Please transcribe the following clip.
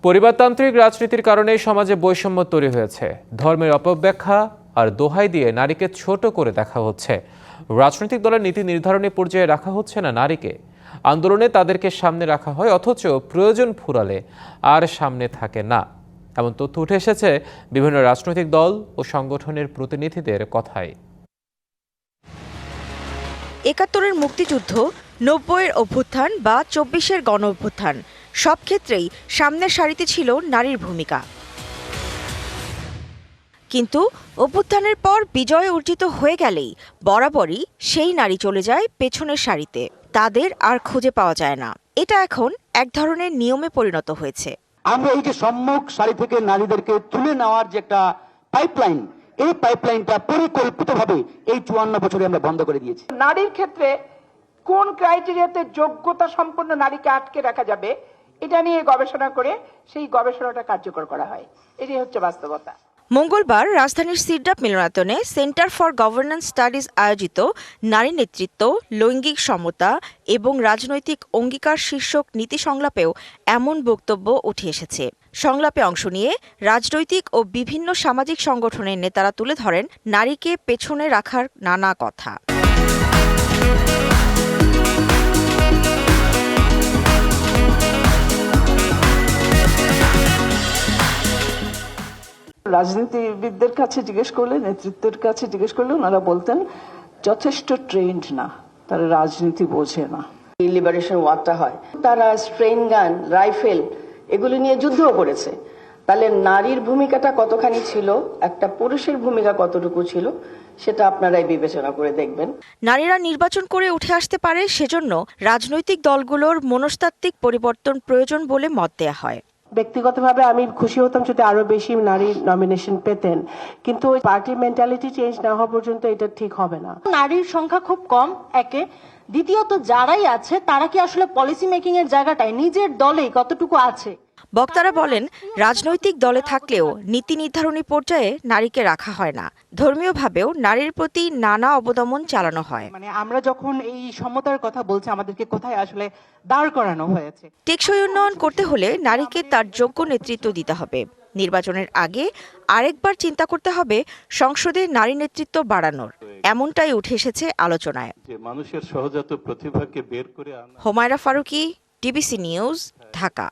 পরিবারতান্ত্রিক রাজনীতির কারণে সমাজে বৈষম্য তৈরি হয়েছে। ধর্মের অপব্যাখ্যা আর দোহাই দিয়ে নারীকে ছোট করে দেখা হচ্ছে। রাজনৈতিক দলের নীতি নির্ধারণী পর্যায়ে রাখা হচ্ছে না নারীকে। আন্দোলনে তাদেরকে সামনে রাখা হয়, অথচ প্রয়োজন ফুরালে আর সামনে থাকে না। এমন তথ্য উঠে এসেছে বিভিন্ন রাজনৈতিক দল ও সংগঠনের প্রতিনিধিদের কথায়। ৭১-এর মুক্তিযুদ্ধ, ৯০-এর অভ্যুত্থান বা ২৪-এর গণ অভ্যুত্থান, সব ক্ষেত্রেই সামনের সারিতে ছিল নারীর ভূমিকা। কিন্তু অভ্যুত্থানের পর বিজয় অর্জিত হয়ে গেলেই বরাবরই সেই নারী চলে যায় পেছনের সারিতে। তাদের আর খুঁজে পাওয়া যায় না। এটা এখন এক ধরনের নিয়মে পরিণত হয়েছে। আমরা এই যে সম্মুখ সারি থেকে নারীদেরকে তুলে নেওয়ার যে একটা পাইপলাইন, এই পাইপলাইনটা পরিকল্পিতভাবে এই ৫৪ বছরে আমরা বন্ধ করে দিয়েছি। নারীর ক্ষেত্রে কোন ক্রাইটেরিয়াতে যোগ্যতা সম্পন্ন নারীকে আটকে রাখা যাবে, এটা নিয়ে গবেষণা করে সেই গবেষণাটা কার্যকর করা হয়। এটাই হচ্ছে বাস্তবতা। মঙ্গলবার রাজধানীর সিরডাপ মিলনায়তনে সেন্টার ফর গভর্নেন্স স্টাডিজ আয়োজিত নারী নেতৃত্ব, লৈঙ্গিক সমতা এবং রাজনৈতিক অঙ্গীকার শীর্ষক নীতি সংলাপেও এমন বক্তব্য উঠে এসেছে। সংলাপে অংশ নিয়ে রাজনৈতিক ও বিভিন্ন সামাজিক সংগঠনের নেতারা তুলে ধরেন নারীকে পেছনে রাখার নানা কথা। রাজনীতিবিদদের কাছে জিজ্ঞেস করলে, নেতৃত্বের কাছে জিজ্ঞেস করলে ওনারা বলতেন যথেষ্ট ট্রেন্ড না, তারা রাজনীতি বোঝে না। এই লিবারেশন ওয়ারটা হয়, তারা স্ট্রেন গান, রাইফেল এগুলি নিয়ে যুদ্ধও করেছে। তাহলে নারীর ভূমিকাটা কতখানি ছিল, একটা পুরুষের ভূমিকা কতটুকু ছিল, সেটা আপনারাই বিবেচনা করে দেখবেন। নারীরা নির্বাচন করে উঠে আসতে পারে, সেজন্য রাজনৈতিক দলগুলোর মনস্তাত্ত্বিক পরিবর্তন প্রয়োজন বলে মত দেয়া হয়। ব্যক্তিগতভাবে আমি খুশি হতাম যদি আরো বেশি নারী নমিনেশন পেতেন, কিন্তু পার্টি মেন্টালিটি চেঞ্জ না হওয়া পর্যন্ত এটা ঠিক হবে না। নারীর সংখ্যা খুব কম, একে। দ্বিতীয়ত, যারাই আছে তারা কি আসলে পলিসি মেকিং এর জায়গাটায় নিজের দলেই কতটুকু আছে? বক্তারা বলেন, রাজনৈতিক দলে থাকলেও নীতি নির্ধারণী পর্যায়ে নারীকে রাখা হয় না। ধর্মীয়ভাবেও নারীর প্রতি নানা অবদমন চালানো হয়। আমরা যখন এই সমতার কথা বলছি, আমাদেরকে কোথায় আসলে দাঁড় করানো হয়েছে? টেকসই উন্নয়ন করতে হলে নারীকে তার যোগ্য নেতৃত্ব দিতে হবে। নির্বাচনের আগে আরেকবার চিন্তা করতে হবে সংসদে নারী নেতৃত্ব বাড়ানোর। এমনটাই উঠে এসেছে আলোচনায়। মানুষের সহজাত প্রতিভাকে বের করে আনা। Humaira Farooki, DBC news, Dhaka.